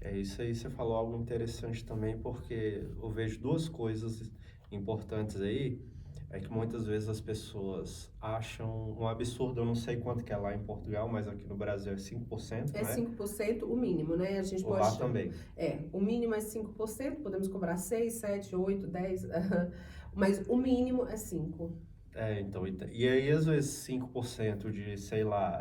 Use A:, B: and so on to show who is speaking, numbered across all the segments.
A: É isso aí, você falou algo interessante também, porque eu vejo duas coisas importantes aí. É que muitas vezes as pessoas acham um absurdo, eu não sei quanto que é lá em Portugal, mas aqui no Brasil é 5%,
B: É
A: né?
B: 5% o mínimo, né? A gente
A: Lá
B: pode.
A: também.
B: O mínimo é 5%, podemos cobrar 6, 7, 8, 10, mas o mínimo é 5.
A: É, então, e aí às vezes 5% de, sei lá,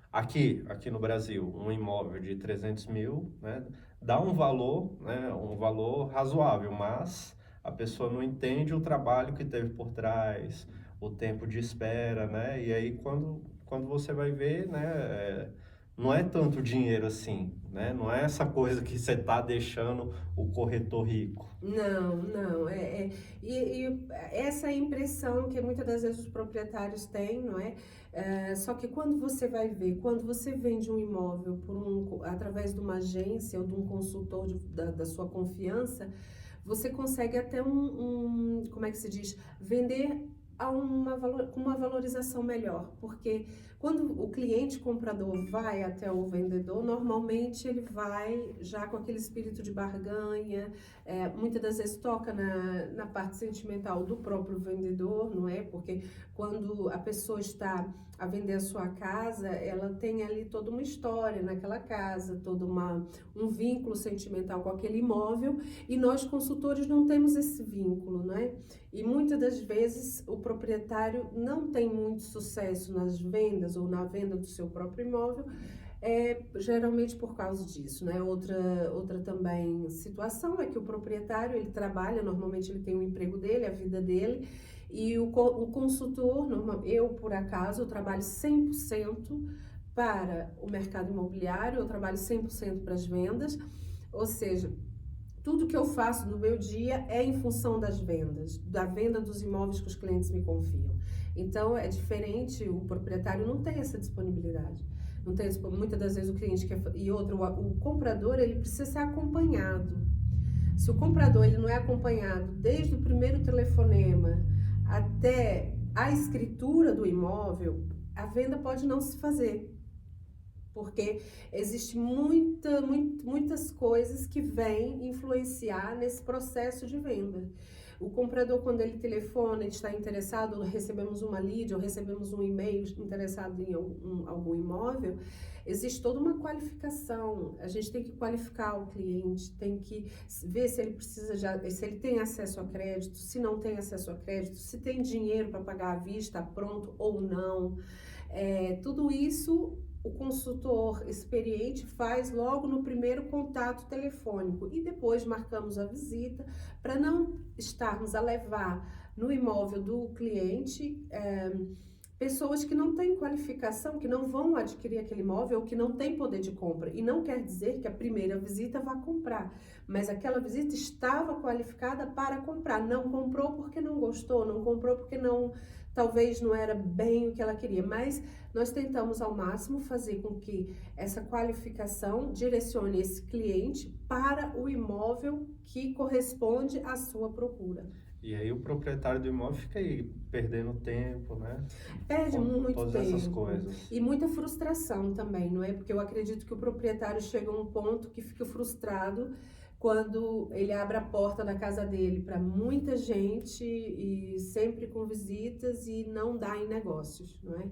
A: aqui no Brasil, um imóvel de 300 mil, né, dá um valor razoável, mas a pessoa não entende o trabalho que teve por trás, o tempo de espera, né, e aí quando você vai ver, né, não é tanto dinheiro assim, né, não é essa coisa que você está deixando o corretor rico.
B: Não, não, e essa é a impressão que muitas das vezes os proprietários têm, não é? Só que quando você vai ver, quando você vende um imóvel através de uma agência ou de um consultor da sua confiança, você consegue até como é que se diz, vender com uma valorização melhor, porque quando o cliente comprador vai até o vendedor, normalmente ele vai já com aquele espírito de barganha, muitas das vezes toca na parte sentimental do próprio vendedor, não é? Porque quando a pessoa está a vender a sua casa, ela tem ali toda uma história naquela casa, um vínculo sentimental com aquele imóvel, e nós consultores não temos esse vínculo, não é? E muitas das vezes o proprietário não tem muito sucesso nas vendas ou na venda do seu próprio imóvel, geralmente por causa disso, né? Outra também situação é que o proprietário, ele trabalha, normalmente ele tem o emprego dele, a vida dele, e o consultor, eu por acaso, eu trabalho 100% para o mercado imobiliário, eu trabalho 100% para as vendas, ou seja, tudo que eu faço no meu dia é em função das vendas, da venda dos imóveis que os clientes me confiam. Então é diferente, o proprietário não tem essa disponibilidade. Não tem, muitas das vezes o cliente quer, e outro, o comprador, ele precisa ser acompanhado. Se o comprador ele não é acompanhado desde o primeiro telefonema até a escritura do imóvel, a venda pode não se fazer, porque existe muitas coisas que vêm influenciar nesse processo de venda. O comprador, quando ele telefona, ele está interessado, recebemos uma lead ou recebemos um e-mail interessado em algum imóvel, existe toda uma qualificação. A gente tem que qualificar o cliente, tem que ver se ele se ele tem acesso a crédito, se não tem acesso a crédito, se tem dinheiro para pagar à vista, pronto ou não. Tudo isso o consultor experiente faz logo no primeiro contato telefônico e depois marcamos a visita para não estarmos a levar no imóvel do cliente pessoas que não têm qualificação, que não vão adquirir aquele imóvel ou que não têm poder de compra. E não quer dizer que a primeira visita vá comprar, mas aquela visita estava qualificada para comprar. Não comprou porque não gostou, não comprou porque talvez não era bem o que ela queria, mas nós tentamos ao máximo fazer com que essa qualificação direcione esse cliente para o imóvel que corresponde à sua procura.
A: E aí o proprietário do imóvel fica aí perdendo tempo, né?
B: Perde
A: Com
B: muito
A: todas essas
B: tempo
A: coisas.
B: e muita frustração também, não é? Porque eu acredito que o proprietário chega a um ponto que fica frustrado quando ele abre a porta da casa dele para muita gente e sempre com visitas e não dá em negócios, não é?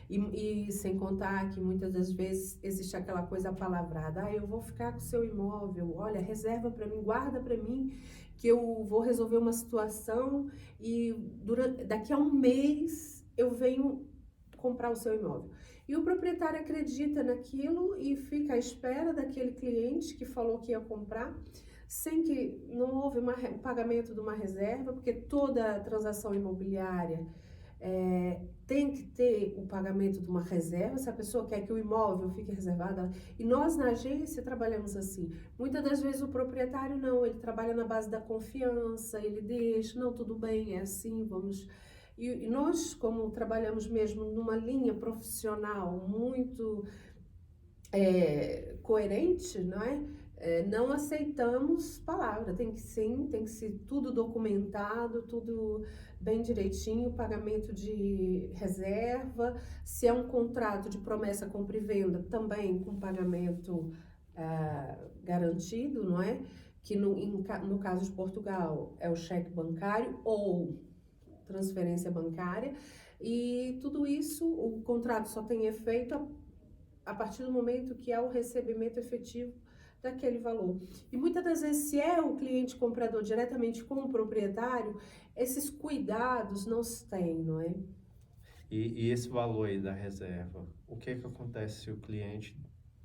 B: E sem contar que muitas das vezes existe aquela coisa apalavrada, eu vou ficar com o seu imóvel, olha, reserva para mim, guarda para mim, que eu vou resolver uma situação e daqui a um mês eu venho comprar o seu imóvel. E o proprietário acredita naquilo e fica à espera daquele cliente que falou que ia comprar, sem que não houve um pagamento de uma reserva, porque toda transação imobiliária tem que ter o pagamento de uma reserva, se a pessoa quer que o imóvel fique reservado. E nós na agência trabalhamos assim. Muitas das vezes o proprietário não, ele trabalha na base da confiança, ele deixa, não, tudo bem, é assim, vamos. E nós, como trabalhamos mesmo numa linha profissional muito coerente, não é? Não aceitamos palavra, tem que ser tudo documentado, tudo bem direitinho, pagamento de reserva, se é um contrato de promessa, compra e venda, também com pagamento garantido, não é? Que no caso de Portugal é o cheque bancário ou transferência bancária, e tudo isso, o contrato só tem efeito a partir do momento que há o recebimento efetivo daquele valor. E muitas das vezes, se é o cliente comprador diretamente com o proprietário, esses cuidados não se têm, não é?
A: E esse valor aí da reserva, o que acontece se o cliente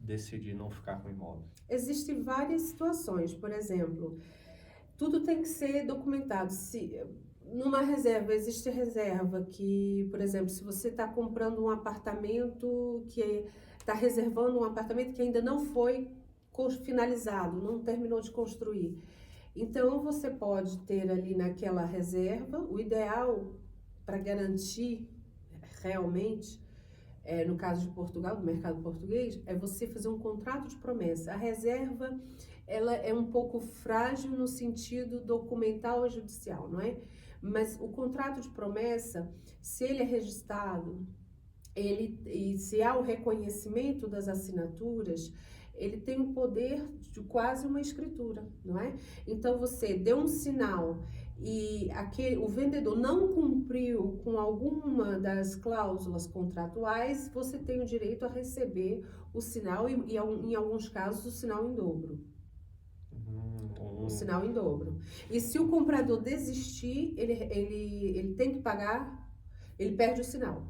A: decidir não ficar com o imóvel?
B: Existem várias situações, por exemplo, tudo tem que ser documentado. Se numa reserva, existe reserva que, por exemplo, se você está comprando um apartamento que está reservando um apartamento que ainda não foi finalizado, não terminou de construir. Então, você pode ter ali naquela reserva, o ideal para garantir realmente, no caso de Portugal, do mercado português, é você fazer um contrato de promessa. A reserva, ela é um pouco frágil no sentido documental ou judicial, não é? Mas o contrato de promessa, se ele é registrado, e se há o reconhecimento das assinaturas, ele tem o poder de quase uma escritura, não é? Então, você deu um sinal e o vendedor não cumpriu com alguma das cláusulas contratuais, você tem o direito a receber o sinal e em alguns casos, o sinal em dobro. O sinal em dobro. E se o comprador desistir, ele tem que pagar, ele perde o sinal.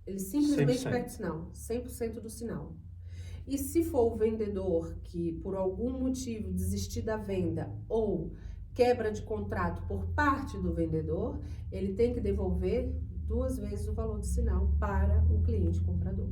B: Ele simplesmente
A: 100%.
B: perde o sinal, 100% do sinal. E se for o vendedor que, por algum motivo, desistir da venda ou quebra de contrato por parte do vendedor, ele tem que devolver 2 vezes o valor do sinal para o cliente comprador.